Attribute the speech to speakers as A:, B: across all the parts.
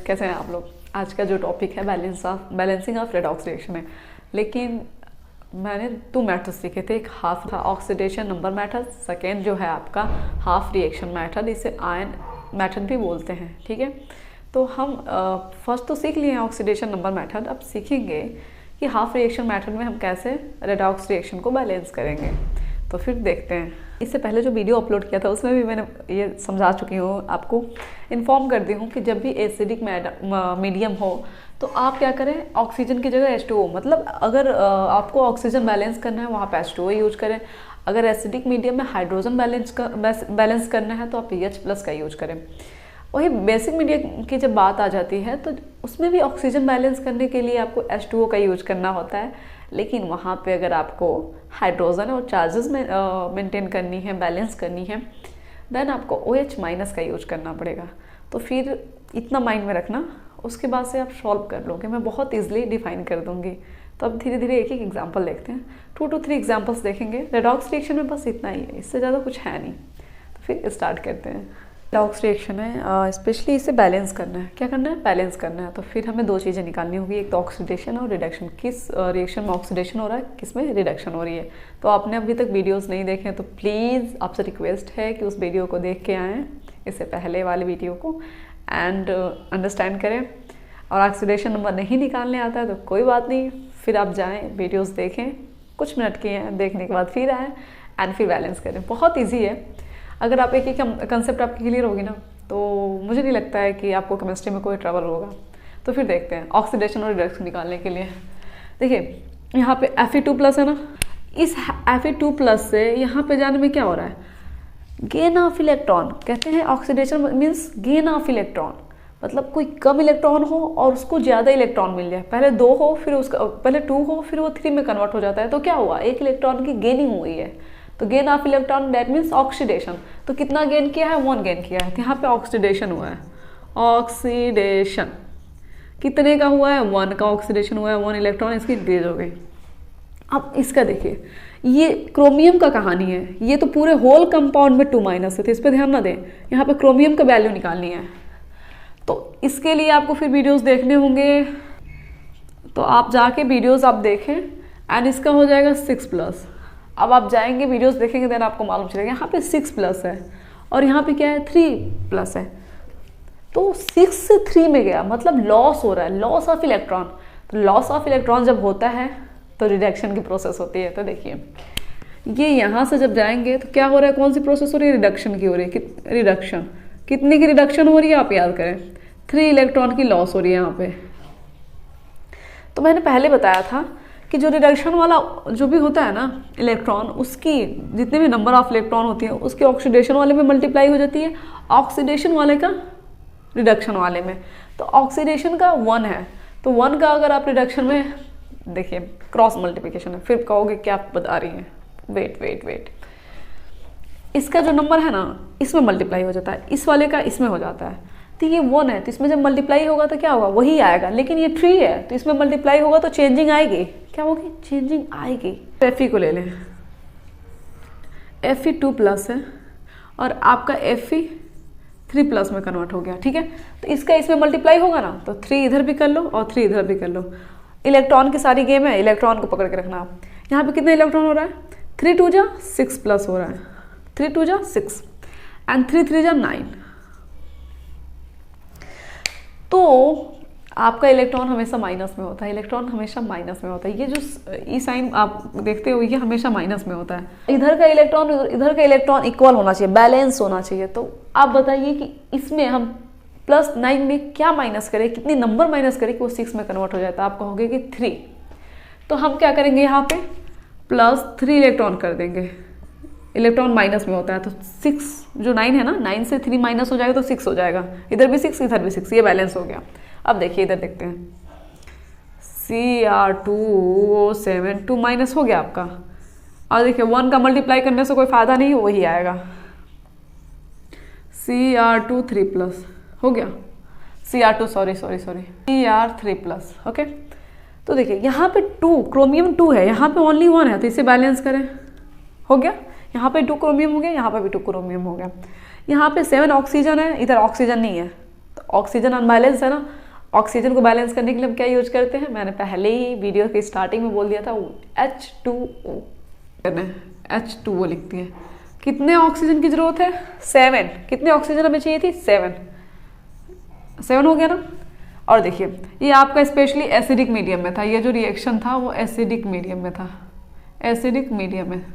A: कैसे हैं आप लोग। आज का जो टॉपिक है बैलेंसिंग ऑफ रेडॉक्स रिएक्शन है। लेकिन मैंने 2 मेथड सीखे थे। एक हाफ था ऑक्सीडेशन नंबर मेथड, सेकेंड जो है आपका हाफ रिएक्शन मेथड, इसे आयन मेथड भी बोलते हैं। ठीक है, तो हम फर्स्ट तो सीख लिए हैं ऑक्सीडेशन नंबर मेथड। अब सीखेंगे कि हाफ रिएक्शन मेथड में हम कैसे रेडॉक्स रिएक्शन को बैलेंस करेंगे। तो फिर देखते हैं। इससे पहले जो वीडियो अपलोड किया था उसमें भी मैंने ये समझा चुकी हूँ, आपको इन्फॉर्म कर दी हूँ कि जब भी एसिडिक मीडियम हो तो आप क्या करें, ऑक्सीजन की जगह H2O, मतलब अगर आपको ऑक्सीजन बैलेंस करना है वहाँ पे H2O यूज करें। अगर एसिडिक मीडियम में हाइड्रोजन बैलेंस करना है तो आप H+ का यूज करें। वही बेसिक मीडियम की जब बात आ जाती है तो उसमें भी ऑक्सीजन बैलेंस करने के लिए आपको H2O का यूज करना होता है। लेकिन वहाँ पे अगर आपको हाइड्रोजन और चार्जेस में मेंटेन करनी है, बैलेंस करनी है, देन आपको OH- का यूज करना पड़ेगा। तो फिर इतना माइंड में रखना, उसके बाद से आप सॉल्व कर लोगे। मैं बहुत ईजिली डिफाइन कर दूंगी। तो अब धीरे धीरे एक एक एग्जाम्पल देखते हैं। 2 to 3 एग्जाम्पल्स देखेंगे। रेडॉक्स रिएक्शन में बस इतना ही है, इससे ज़्यादा कुछ है नहीं। तो फिर स्टार्ट करते हैं। रेडॉक्स रिएक्शन है, स्पेशली इसे बैलेंस करना है। क्या करना है? बैलेंस करना है। तो फिर हमें 2 चीज़ें निकालनी होगी, एक तो ऑक्सीडेशन और रिडक्शन। किस रिएक्शन में ऑक्सीडेशन हो रहा है, किस में रिडक्शन हो रही है। तो आपने अभी तक वीडियोस नहीं देखे तो प्लीज़ आपसे रिक्वेस्ट है कि उस वीडियो को देख के आएँ, इससे पहले वाले वीडियो को, एंड अंडरस्टैंड करें। और ऑक्सीडेशन नंबर नहीं निकालने आता है तो कोई बात नहीं, फिर आप जाएँ वीडियोज़ देखें, कुछ मिनट के हैं, देखने के बाद फिर आएँ एंड फिर बैलेंस करें। बहुत ईजी है। अगर आप एक कंसेप्ट आपकी क्लियर होगी ना तो मुझे नहीं लगता है कि आपको केमिस्ट्री में कोई ट्रबल होगा। तो फिर देखते हैं ऑक्सीडेशन और रिडक्शन निकालने के लिए। देखिए यहाँ पे Fe2+ है ना, इस Fe2+ से यहाँ पे जाने में क्या हो रहा है, गेन ऑफ इलेक्ट्रॉन। कहते हैं oxidation means gain of electron, मतलब कोई कम इलेक्ट्रॉन हो और उसको ज़्यादा इलेक्ट्रॉन मिल जाए। पहले 2 हो, फिर उसका पहले 2 हो, फिर वो 3 में कन्वर्ट हो जाता है। तो क्या हुआ, 1 इलेक्ट्रॉन की गेनिंग हुई है। तो gain of electron that means oxidation. तो कितना गेन किया है, 1 गेन किया है। तो यहाँ पे ऑक्सीडेशन हुआ है। ऑक्सीडेशन कितने का हुआ है, 1 का ऑक्सीडेशन हुआ है, 1 इलेक्ट्रॉन इसकी डिक्रीज हो गई। अब इसका देखिए, ये क्रोमियम का कहानी है। ये तो पूरे होल कंपाउंड में 2- है, तो इस पर ध्यान ना दें। यहाँ पे क्रोमियम का वैल्यू निकालनी है। तो इसके लिए आपको फिर वीडियोस देखने होंगे। तो आप जाके वीडियोस आप देखें एंड इसका हो जाएगा 6+। अब आप जाएंगे वीडियोस देखेंगे देन आपको मालूम चलेगा। यहाँ पे 6+ है और यहाँ पे क्या है, 3+ है। तो 6 से 3 में गया, मतलब लॉस हो रहा है, लॉस ऑफ इलेक्ट्रॉन। तो लॉस ऑफ इलेक्ट्रॉन जब होता है तो रिडक्शन की प्रोसेस होती है। तो देखिए ये यहाँ से जब जाएंगे तो क्या हो रहा है, कौन सी प्रोसेस हो रही है, रिडक्शन की हो रही है। रिडक्शन कितने की रिडक्शन हो रही है आप याद करें, 3 इलेक्ट्रॉन की लॉस हो रही है यहाँ पे। तो मैंने पहले बताया था कि जो रिडक्शन वाला जो भी होता है ना इलेक्ट्रॉन, उसकी जितने भी नंबर ऑफ इलेक्ट्रॉन होती है उसके ऑक्सीडेशन वाले में मल्टीप्लाई हो जाती है, ऑक्सीडेशन वाले का रिडक्शन वाले में। तो ऑक्सीडेशन का 1 है, तो 1 का अगर आप रिडक्शन में देखिए क्रॉस मल्टीप्लिकेशन है। फिर कहोगे क्या आप बता रही हैं, वेट, इसका जो नंबर है ना इसमें मल्टीप्लाई हो जाता है, इस वाले का इसमें हो जाता है। तो ये 1 है, तो इसमें जब मल्टीप्लाई होगा तो क्या होगा, वही आएगा। लेकिन ये 3 है तो इसमें मल्टीप्लाई होगा तो चेंजिंग आएगी। क्या होगी, चेंजिंग आएगी। Fe को ले लें, Fe2+ है और आपका Fe3+ में कन्वर्ट हो गया। ठीक है, तो इसका इसमें मल्टीप्लाई होगा ना, तो 3 इधर भी कर लो और 3 इधर भी कर लो। इलेक्ट्रॉन की सारी गेम है, इलेक्ट्रॉन को पकड़ के रखना आप। यहाँ पे कितने इलेक्ट्रॉन हो रहा है, 3 2 जा 6+ हो रहा है, 3 2 जा 6 एंड 3 3 जा 9। तो आपका इलेक्ट्रॉन हमेशा माइनस में होता है, इलेक्ट्रॉन हमेशा माइनस में होता है। ये जो ई साइन आप देखते हो ये हमेशा माइनस में होता है। इधर का इलेक्ट्रॉन इक्वल होना चाहिए, बैलेंस होना चाहिए। तो आप बताइए कि इसमें हम +9 में क्या माइनस करें, कितनी नंबर माइनस करें कि वो 6 में कन्वर्ट हो जाता है। आप कहोगे कि 3, तो हम क्या करेंगे, यहाँ पे +3 इलेक्ट्रॉन कर देंगे। इलेक्ट्रॉन माइनस में होता है तो 6 जो 9 है ना, 9 से 3 माइनस हो जाएगा तो 6 हो जाएगा। इधर भी 6 इधर भी 6, ये बैलेंस हो गया। अब देखिए इधर देखते हैं, Cr2O7 2- हो गया आपका। और देखिए 1 का मल्टीप्लाई करने से कोई फायदा नहीं, वही आएगा। Cr2 3+ हो गया, Cr2 सॉरी Cr3+। ओके, तो देखिए यहाँ पे 2 क्रोमियम 2 है, यहाँ पे ओनली 1 है, तो इसे बैलेंस करें, हो गया। यहाँ पे 2 क्रोमियम हो गया, यहाँ पे भी 2 क्रोमियम हो गया। यहाँ पे 7 ऑक्सीजन है, इधर ऑक्सीजन नहीं है, तो ऑक्सीजन अनबैलेंस है ना, ऑक्सीजन को बैलेंस करने के लिए हम क्या यूज करते हैं, मैंने पहले ही वीडियो की स्टार्टिंग में बोल दिया था, H2O H2O लिखती है। कितने ऑक्सीजन की जरूरत है, 7। कितने ऑक्सीजन हमें चाहिए थी, 7 हो गया ना। और देखिए ये आपका स्पेशली एसिडिक मीडियम में था, ये जो रिएक्शन था वो एसिडिक मीडियम में था, एसिडिक मीडियम में।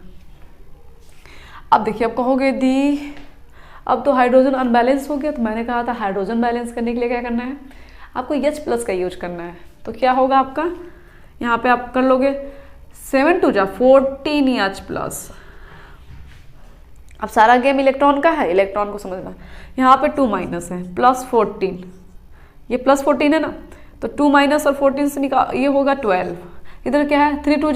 A: अब देखिए आप कहोगे दी अब तो हाइड्रोजन अनबैलेंस हो गया, तो मैंने कहा था हाइड्रोजन बैलेंस करने के लिए क्या करना है, आपको H+ का यूज करना है। तो क्या होगा आपका, यहाँ पे आप कर लोगे 7 2 जा 14 H+। अब सारा गेम इलेक्ट्रॉन का है, इलेक्ट्रॉन को समझना। यहाँ पे 2 माइनस है, +14, ये +14 है ना, तो 2 माइनस और 14 से निकाल, ये होगा 12। इधर क्या है, 3 2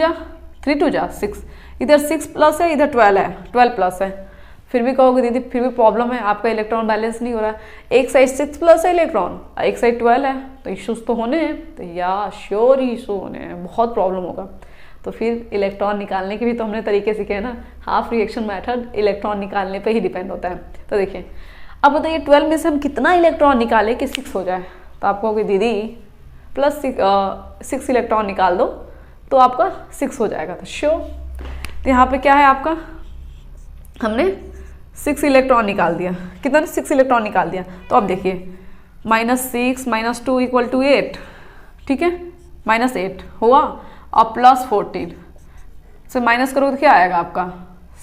A: जा 6, इधर 6 प्लस है, इधर 12 है, 12 प्लस है। फिर भी कहोगे दीदी फिर भी प्रॉब्लम है, आपका इलेक्ट्रॉन बैलेंस नहीं हो रहा है। एक साइड 6 प्लस है इलेक्ट्रॉन, एक साइड 12 है, तो इश्यूज तो होने हैं, तो या श्योर इशू होने हैं, बहुत प्रॉब्लम होगा। तो फिर इलेक्ट्रॉन निकालने के भी तो हमने तरीके सीखे हैं ना, हाफ रिएक्शन मेथड इलेक्ट्रॉन निकालने पे ही डिपेंड होता है। तो देखिए अब बताइए 12 में से हम कितना इलेक्ट्रॉन निकालें कि 6 हो जाए, तो आप कहोगे दीदी +6 इलेक्ट्रॉन निकाल दो तो आपका 6 हो जाएगा। तो श्योर, तो यहाँ पे क्या है आपका, हमने 6 इलेक्ट्रॉन निकाल दिया, कितना 6 इलेक्ट्रॉन निकाल दिया। तो अब देखिए -6 - 2 = 8, ठीक है, -8 हुआ, और +14 से माइनस करोगे तो क्या आएगा आपका,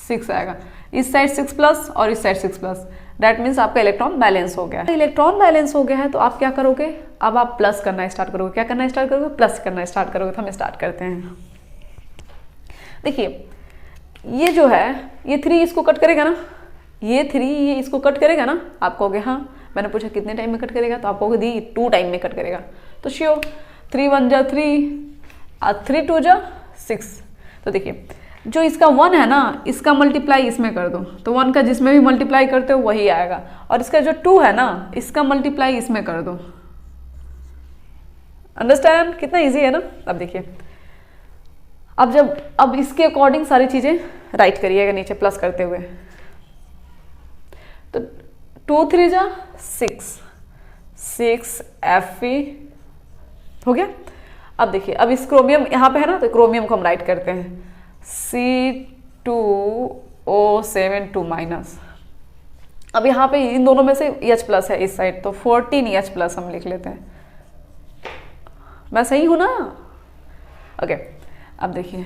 A: 6 आएगा। इस साइड 6 प्लस और इस साइड 6 प्लस, दैट मीन्स आपका इलेक्ट्रॉन बैलेंस हो गया है। इलेक्ट्रॉन बैलेंस हो गया है तो आप क्या करोगे, अब आप प्लस करना स्टार्ट करोगे। क्या करना स्टार्ट करोगे, प्लस करना स्टार्ट करोगे। तो हम स्टार्ट करते हैं। देखिए ये जो है ये 3 इसको कट करेगा ना, ये 3 ये इसको कट करेगा ना। आप कहोगे हाँ, मैंने पूछा कितने टाइम में कट करेगा, तो आप कहोगे दी 2 टाइम में कट करेगा। तो श्योर 3 1 जा 3 और 3 2 जा 6। तो देखिए जो इसका 1 है ना, इसका मल्टीप्लाई इसमें कर दो, तो 1 का जिसमें भी मल्टीप्लाई करते हो वही आएगा, और इसका जो 2 है ना, इसका मल्टीप्लाई इसमें कर दो। अंडरस्टैंड, कितना इजी है ना। अब देखिए अब इसके अकॉर्डिंग सारी चीजें राइट करिएगा नीचे प्लस करते हुए। तो 2 3 जा 6 Fe हो गया। अब देखिए अब इस क्रोमियम यहाँ पे है ना, तो क्रोमियम को हम राइट करते हैं C2O7 2-। अब यहाँ पे इन दोनों में से H+ है इस साइड, तो 14 H+ हम लिख लेते हैं। मैं सही हूं ना, ओके। अब देखिए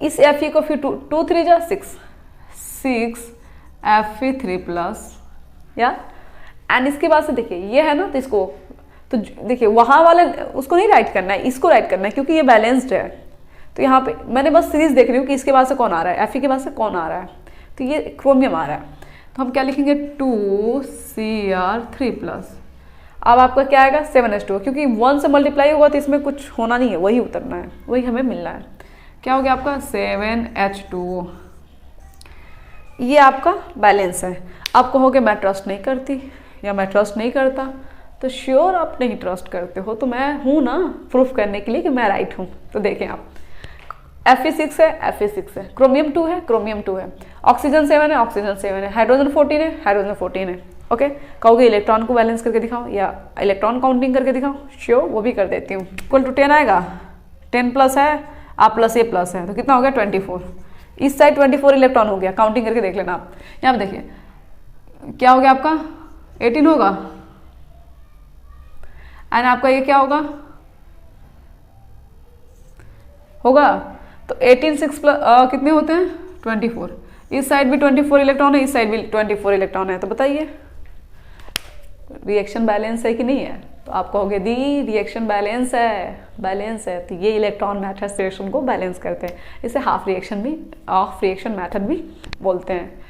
A: इस Fe को फिर 2 3 जा 6 Fe3+, या एंड इसके बाद से देखिए ये है ना, तो इसको तो देखिए वहां वाले उसको नहीं राइट करना है, इसको राइट करना है, क्योंकि ये बैलेंस्ड है। तो यहाँ पे मैंने बस सीरीज देख रही हूँ कि इसके बाद से कौन आ रहा है, Fe के बाद से कौन आ रहा है, तो ये क्रोमियम आ रहा है। तो हम क्या लिखेंगे 2Cr3+। अब आपका क्या आएगा 7H2, क्योंकि 1 से मल्टीप्लाई होगा तो इसमें कुछ होना नहीं है, वही उतरना है, वही हमें मिलना है। क्या हो गया आपका 7H2O। ये आपका बैलेंस है। आप कहोगे मैं ट्रस्ट नहीं करती या मैं ट्रस्ट नहीं करता, तो श्योर आप नहीं ट्रस्ट करते हो, तो मैं हूँ ना प्रूफ करने के लिए कि मैं राइट हूँ। तो देखें आप Fe6 है, Fe6 है, क्रोमियम 2 है, क्रोमियम 2 है, ऑक्सीजन 7 है, ऑक्सीजन 7 है, हाइड्रोजन 14 है, हाइड्रोजन 14 है। ओके, कहोगे इलेक्ट्रॉन को बैलेंस करके दिखाओ या इलेक्ट्रॉन काउंटिंग करके दिखाओ, श्योर वो भी कर देती हूँ। इक्वल टू 10 आएगा, 10+ है, आप प्लस A+ है, तो कितना हो गया 24। इस साइड 24 इलेक्ट्रॉन हो गया, काउंटिंग करके देख लेना आप। यहाँ पे देखिए क्या हो गया आपका 18 होगा, एंड आपका ये क्या होगा तो 18 6 प्लस कितने होते हैं 24। इस साइड भी 24 इलेक्ट्रॉन है, इस साइड भी 24 इलेक्ट्रॉन है। तो बताइए रिएक्शन बैलेंस है कि नहीं है, तो आप कहोगे दी रिएक्शन बैलेंस है, बैलेंस है। तो ये इलेक्ट्रॉन मेथड रिएक्शन को बैलेंस करते हैं, इसे हाफ रिएक्शन मेथड भी बोलते हैं।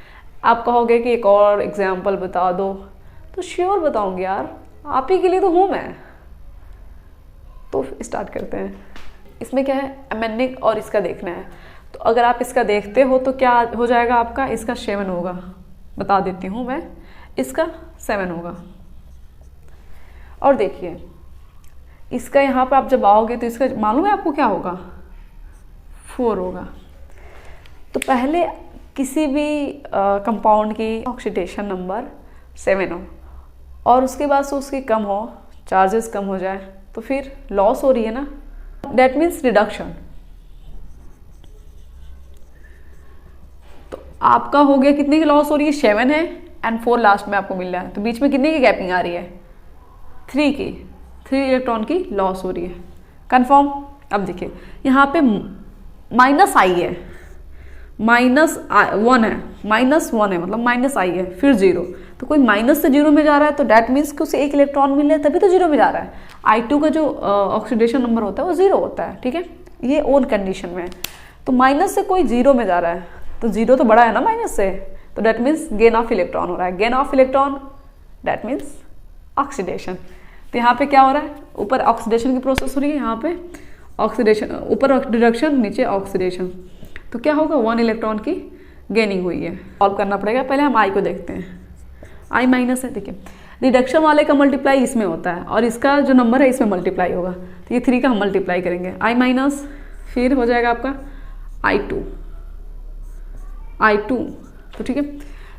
A: आप कहोगे कि एक और एग्जाम्पल बता दो, तो श्योर बताऊंगी यार, आप ही के लिए तो हूँ मैं। तो स्टार्ट करते हैं। इसमें क्या है एमेनिक और इसका देखना है। तो अगर आप इसका देखते हो तो क्या हो जाएगा आपका, इसका 7 होगा, बता देती हूँ मैं, इसका 7 होगा। और देखिए इसका यहाँ पर आप जब आओगे तो इसका मालूम है आपको क्या होगा 4 होगा। तो पहले किसी भी कंपाउंड की ऑक्सीडेशन नंबर 7 हो और उसके बाद से उसकी कम हो, चार्जेस कम हो जाए, तो फिर लॉस हो रही है ना, दैट मीन्स रिडक्शन। तो आपका हो गया, कितने की लॉस हो रही है, 7 है एंड 4 लास्ट में आपको मिल रहा है, तो बीच में कितने की गैपिंग आ रही है, 3 की, 3 इलेक्ट्रॉन की लॉस हो रही है। कंफर्म। अब देखिए यहाँ पे माइनस आई है, -1 है, -1 है मतलब माइनस आई है, फिर 0, तो कोई माइनस से 0 में जा रहा है तो डैट मीन्स कि उसे 1 इलेक्ट्रॉन मिल रहा है, तभी तो 0 में जा रहा है। I2 का जो ऑक्सीडेशन नंबर होता है वो 0 होता है, ठीक है, ये ओन कंडीशन में है। तो माइनस से कोई 0 में जा रहा है तो 0 तो बड़ा है ना माइनस से, तो that means gain of electron हो रहा है। Gain of electron that means oxidation. तो यहाँ पे क्या हो रहा है, ऊपर ऑक्सीडेशन की प्रोसेस हो रही है, यहाँ पे ऑक्सीडेशन, ऊपर रिडक्शन, नीचे ऑक्सीडेशन। तो क्या होगा, 1 इलेक्ट्रॉन की गेनिंग हुई है। सॉल्व करना पड़ेगा, पहले हम आई को देखते हैं। आई माइनस है, देखिए रिडक्शन वाले का मल्टीप्लाई इसमें होता है और इसका जो नंबर है इसमें मल्टीप्लाई होगा, तो ये 3 का हम मल्टीप्लाई करेंगे, आई माइनस, फिर हो जाएगा आपका I2, तो ठीक है।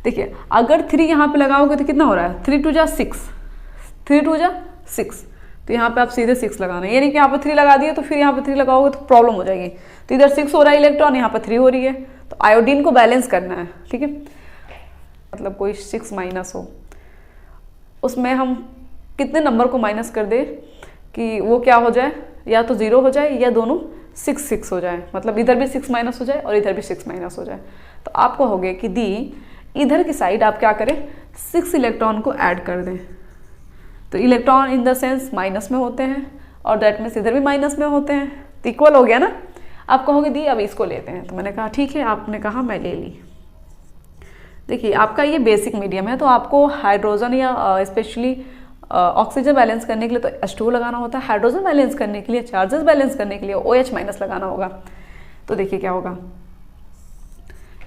A: देखिए अगर 3 यहाँ पे लगाओगे तो कितना हो रहा है, 3 2 जा 6, 3 2 जा 6, तो यहाँ पे आप सीधे 6 लगाना है, ये नहीं कि यहाँ पे 3 लगा दिए तो फिर यहाँ पे 3 लगाओगे तो प्रॉब्लम हो जाएगी। तो इधर 6 हो रहा है इलेक्ट्रॉन, यहाँ पे 3 हो रही है, तो आयोडीन को बैलेंस करना है, ठीक है। मतलब कोई 6 माइनस हो, उसमें हम कितने नंबर को माइनस कर दे कि वो क्या हो जाए, या तो 0 हो जाए या दोनों 6 हो जाए, मतलब इधर भी 6 माइनस हो जाए और इधर भी 6 माइनस हो जाए। तो आपको हो गया कि दी इधर की साइड आप क्या करें, 6 इलेक्ट्रॉन को ऐड कर दें। तो electron in the sense minus में होते हैं और दैट मीन्स इधर भी माइनस में होते हैं, तो इक्वल हो गया ना। आप कहोगे दी अब इसको लेते हैं, तो मैंने कहा ठीक है, आपने कहा मैं ले ली। देखिए आपका ये बेसिक मीडियम है, तो आपको हाइड्रोजन या स्पेशली ऑक्सीजन बैलेंस करने के लिए तो H2O लगाना होता है, हाइड्रोजन बैलेंस करने के लिए, चार्जेस बैलेंस करने के लिए OH माइनस लगाना होगा। तो देखिए क्या होगा,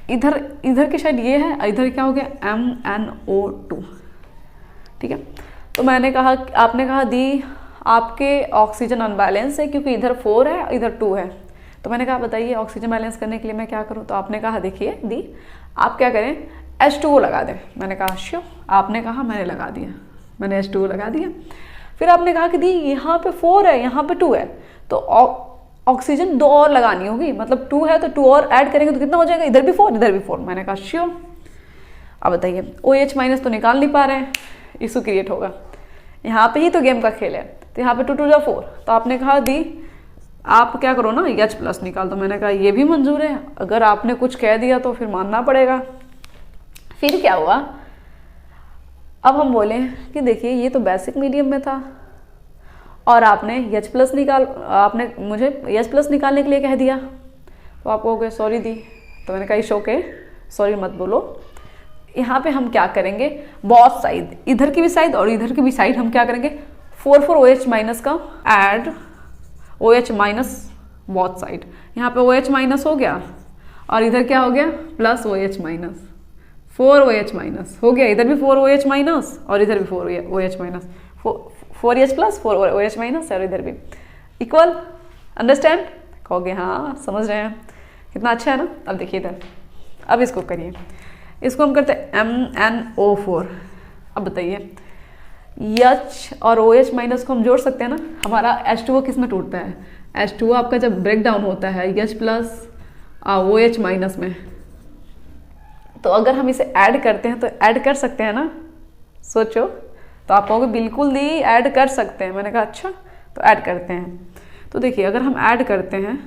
A: इधर की साइड ये है, इधर क्या हो गया MnO2, ठीक है। तो मैंने कहा, आपने कहा दी आपके ऑक्सीजन अनबैलेंस है क्योंकि इधर 4 है इधर 2 है, तो मैंने कहा बताइए ऑक्सीजन बैलेंस करने के लिए मैं क्या करूं। तो आपने कहा देखिए दी आप क्या करें, H2O लगा दें। मैंने कहा श्योर, आपने कहा, मैंने लगा दिया, मैंने H2O लगा दिया। फिर आपने कहा कि दी यहाँ पे 4 है यहाँ पे 2 है, तो ऑक्सीजन 2 और लगानी होगी, मतलब 2 है तो 2 और ऐड करेंगे तो कितना हो जाएगा, इधर भी 4 इधर भी 4। मैंने कहा श्योर। अब बताइए OH माइनस तो निकाल नहीं पा रहे हैं, इशू क्रिएट होगा, यहाँ पे ही तो गेम का खेल है। तो यहाँ पे 2 2 जा 4, तो आपने कहा दी आप क्या करो ना H प्लस निकाल दो। मैंने कहा ये भी मंजूर है, अगर आपने कुछ कह दिया तो फिर मानना पड़ेगा। फिर क्या हुआ, अब हम बोले कि देखिए ये तो बेसिक मीडियम में था और आपने H प्लस आपने मुझे H प्लस निकालने के लिए कह दिया, तो आप कहोगे सॉरी दी। तो मैंने कहा इट्स ओके, सॉरी मत बोलो। यहाँ पे हम क्या करेंगे, बोथ साइड, इधर की भी साइड और इधर की भी साइड हम क्या करेंगे, 4 OH माइनस का add OH minus both side. यहाँ पे OH माइनस हो गया और इधर क्या हो गया plus OH minus, 4 OH minus हो गया, इधर भी 4 OH माइनस और इधर भी 4 OH minus, 4H plus 4 OH minus और इधर भी इक्वल। अंडरस्टैंड, कहोगे हाँ समझ रहे हैं, कितना अच्छा है ना। अब देखिए इधर, अब इसको करिए, इसको हम करते हैं MnO4। अब बताइए H और OH माइनस को हम जोड़ सकते हैं ना। हमारा H2O किस में टूटता है, H2O आपका जब ब्रेक डाउन होता है H प्लस OH माइनस में, तो अगर हम इसे ऐड करते हैं तो ऐड कर सकते हैं ना, सोचो। तो आप कहोगे बिल्कुल दी ऐड कर सकते हैं। मैंने कहा अच्छा, तो ऐड करते हैं। तो देखिए अगर हम ऐड करते हैं,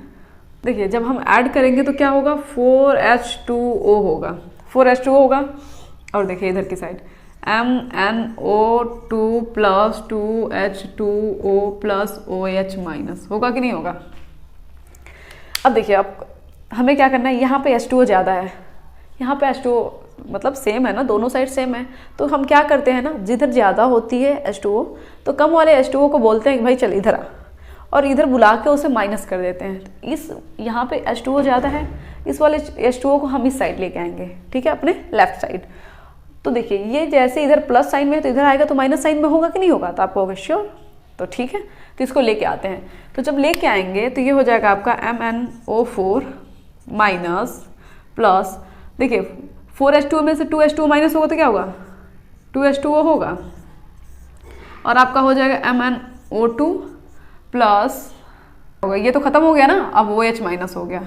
A: देखिए जब हम ऐड करेंगे तो क्या होगा, 4H2O होगा, 4H2O होगा। और देखिए इधर की side MnO2 plus 2H2O plus OH minus होगा कि नहीं होगा। अब देखिए आप हमें क्या करना है, यहाँ पे H2O ज़्यादा है, यहाँ पे H2O मतलब सेम है ना, दोनों साइड सेम है। तो हम क्या करते हैं ना, जिधर ज़्यादा होती है H2O तो कम वाले H2O को बोलते हैं कि भाई चल इधर आ, और इधर बुला के उसे माइनस कर देते हैं। इस यहाँ पे H2O ज़्यादा है, इस वाले H2O को हम इस साइड लेके आएंगे, ठीक है, अपने लेफ्ट साइड। तो देखिए ये जैसे इधर प्लस साइन में है तो इधर आएगा तो माइनस साइन में होगा कि नहीं होगा। तो आप कहोगे श्योर, तो ठीक है, तो इसको लेके आते हैं। तो जब लेके आएंगे तो ये हो जाएगा आपका MnO4 माइनस प्लस, देखिए 4H2O में से 2H2O माइनस होगा तो क्या होगा, 2H2O होगा, और आपका हो जाएगा MnO2 प्लस होगा, ये तो खत्म हो गया ना, अब OH माइनस हो गया।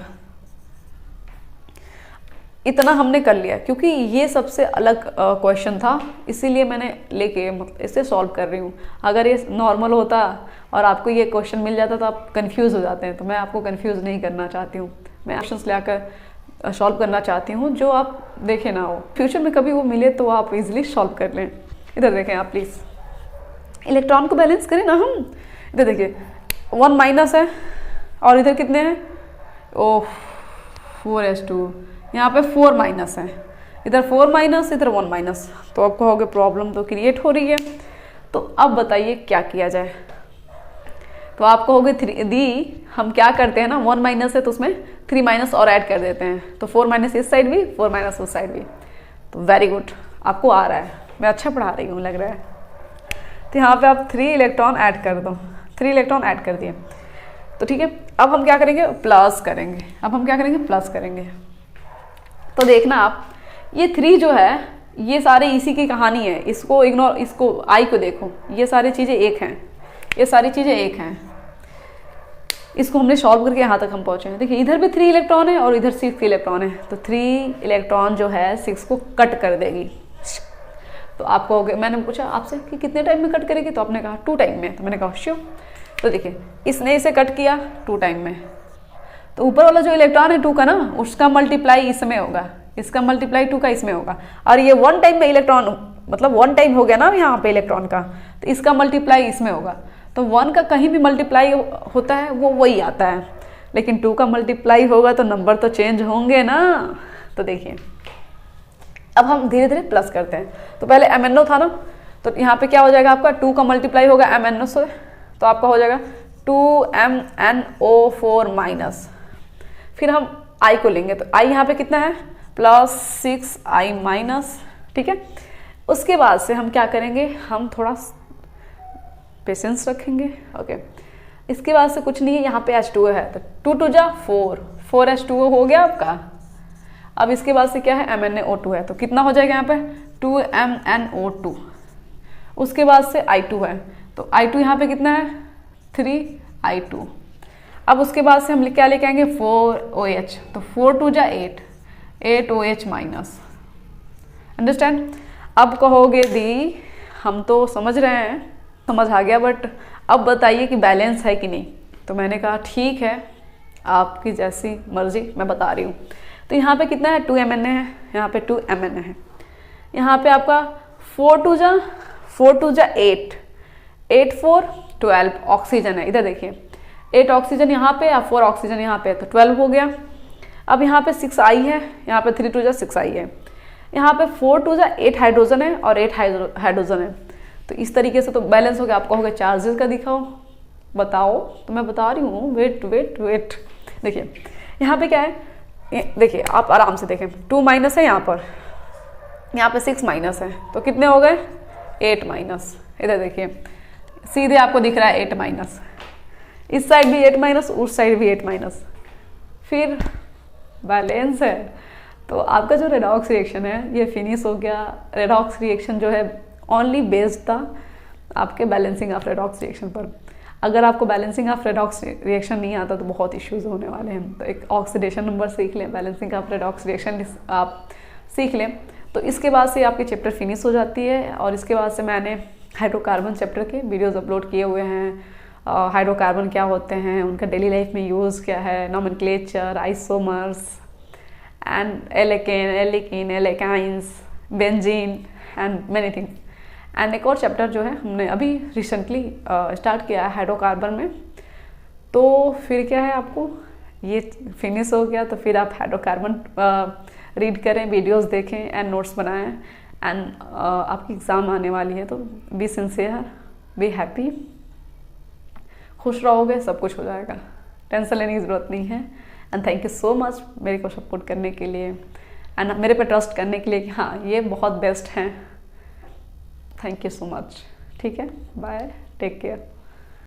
A: इतना हमने कर लिया क्योंकि ये सबसे अलग क्वेश्चन था, इसीलिए मैंने लेके मतलब इसे सॉल्व कर रही हूँ। अगर ये नॉर्मल होता और आपको ये क्वेश्चन मिल जाता तो आप कंफ्यूज हो जाते हैं, तो मैं आपको कंफ्यूज नहीं करना चाहती हूँ। मैं ऑप्शंस लाकर सॉल्व करना चाहती हूँ जो आप देखें ना हो, फ्यूचर में कभी वो मिले तो आप इजीली सॉल्व कर लें। इधर देखें आप प्लीज़, इलेक्ट्रॉन को बैलेंस करें ना हम। इधर देखिए 1 माइनस है और इधर कितने हैं, ओह 4s2, यहाँ पे 4 माइनस है, इधर 4 माइनस, इधर 1 माइनस, तो आप कहोगे प्रॉब्लम तो क्रिएट हो रही है। तो अब बताइए क्या किया जाए। तो आप कहोगे 3D, हम क्या करते हैं ना, 1 माइनस है तो उसमें 3 माइनस और ऐड कर देते हैं, तो 4 माइनस इस साइड भी, 4 माइनस उस साइड भी। तो वेरी गुड, आपको आ रहा है, मैं अच्छा पढ़ा रही हूँ लग रहा है। तो यहाँ पे आप 3 इलेक्ट्रॉन ऐड कर दो, 3 इलेक्ट्रॉन ऐड कर दिए। तो ठीक है, अब हम क्या करेंगे, प्लस करेंगे। अब हम क्या करेंगे, प्लस करेंगे। तो देखना आप, ये 3 जो है ये सारे इसी की कहानी है, इसको इग्नोर, इसको आई को देखो, ये सारी चीज़ें एक हैं, ये सारी चीज़ें एक हैं। इसको हमने सॉल्व करके यहाँ तक हम पहुँचे हैं। देखिए इधर भी 3 इलेक्ट्रॉन है और इधर 6 इलेक्ट्रॉन है, तो 3 इलेक्ट्रॉन जो है 6 को कट कर देगी। तो आप कहोगे, मैंने पूछा आपसे कि कितने टाइम में कट करेगी, तो आपने कहा 2 टाइम में, तो मैंने कहा श्योर। तो देखिए इसने इसे कट किया 2 टाइम में, तो ऊपर वाला जो इलेक्ट्रॉन है 2 का ना, उसका मल्टीप्लाई इसमें होगा, इसका मल्टीप्लाई 2 का इसमें होगा। और ये 1 टाइम में इलेक्ट्रॉन, मतलब 1 टाइम हो गया ना यहाँ पे इलेक्ट्रॉन का, तो इसका मल्टीप्लाई इसमें होगा। तो 1 का कहीं भी मल्टीप्लाई होता है वो वही आता है, लेकिन 2 का मल्टीप्लाई होगा तो नंबर तो चेंज होंगे ना। तो देखिए अब हम धीरे धीरे प्लस करते हैं। तो पहले MnO था ना, तो यहाँ पे क्या हो जाएगा आपका, 2 का मल्टीप्लाई होगा MnO से, तो आपका हो जाएगा 2MnO4 माइनस। फिर हम I को लेंगे, तो I यहाँ पे कितना है, प्लस 6I माइनस, ठीक है। उसके बाद से हम क्या करेंगे, हम थोड़ा पेशेंस रखेंगे, ओके। इसके बाद से कुछ नहीं है, यहाँ पे H2O है, तो 2 2 जा 4, 4H2O हो गया आपका। अब इसके बाद से क्या है, MnO2 है, तो कितना हो जाएगा यहाँ पे 2MnO2। उसके बाद से I2 है, तो I2 यहाँ पे कितना है 3I2। अब उसके बाद से हम क्या लेके आएंगे 4OH, तो 4 2 जा 8, 8OH माइनस। अंडरस्टैंड। अब कहोगे दी हम तो समझ रहे हैं, समझ आ गया, बट अब बताइए कि बैलेंस है कि नहीं। तो मैंने कहा ठीक है, आपकी जैसी मर्जी, मैं बता रही हूँ। तो यहाँ पे कितना है 2Mna है, यहाँ पे 2Mna है, यहाँ पे आपका 4 2 जा 8, 8 4 12 ऑक्सीजन है। इधर देखिए 8 ऑक्सीजन यहाँ पे और 4 ऑक्सीजन यहाँ पे, तो 12 हो गया। अब यहाँ पे 6I है, यहाँ पे 3 2 जा 6I है, यहाँ पे 4 2 जा 8 हाइड्रोजन है और 8 हाइड्रोजन है। तो इस तरीके से तो बैलेंस हो गया। आप कहोगे चार्जेस का दिखाओ, बताओ, तो मैं बता रही हूँ, वेट वेट वेट। देखिए यहाँ पे क्या है, देखिए आप आराम से देखें, 2 माइनस है यहाँ पर, यहाँ पे 6 माइनस है, तो कितने हो गए 8 माइनस। इधर देखिए सीधे आपको दिख रहा है 8 माइनस, इस साइड भी 8 माइनस, उस साइड भी 8 माइनस, फिर बैलेंस है। तो आपका जो रेडॉक्स रिएक्शन है ये फिनिश हो गया। रेडॉक्स रिएक्शन जो है ओनली बेस्ड था आपके बैलेंसिंग ऑफ रेडॉक्स रिएक्शन पर। अगर आपको बैलेंसिंग ऑफ रेडॉक्स रिएक्शन नहीं आता तो बहुत इश्यूज होने वाले हैं। तो एक ऑक्सीडेशन नंबर सीख लें, बैलेंसिंग ऑफ रेडॉक्स रिएक्शन आप सीख लें, तो इसके बाद से आपकी चैप्टर फिनिश हो जाती है। और इसके बाद से मैंने हाइड्रोकार्बन चैप्टर के वीडियोस अपलोड किए हुए हैं। हाइड्रोकार्बन क्या होते हैं, उनका डेली लाइफ में यूज़ क्या है, nomenclature, isomers and alkene, alkynes, benzene and many things. And एक और चैप्टर जो है हमने अभी रिसेंटली स्टार्ट किया है हाइड्रोकार्बन में। तो फिर क्या है, आपको ये फिनिश हो गया तो फिर आप हाइड्रोकार्बन रीड करें, वीडियोस देखें एंड नोट्स बनाएं। एंड आपकी एग्ज़ाम आने वाली है, तो बी सिंसियर, बी हैप्पी, खुश रहोगे, सब कुछ हो जाएगा, टेंशन लेने की ज़रूरत नहीं है। And thank you so much मेरे को सपोर्ट करने के लिए एंड मेरे पे ट्रस्ट करने के लिए कि हाँ ये बहुत बेस्ट हैं। Thank you so much. ठीक है, बाय, टेक केयर।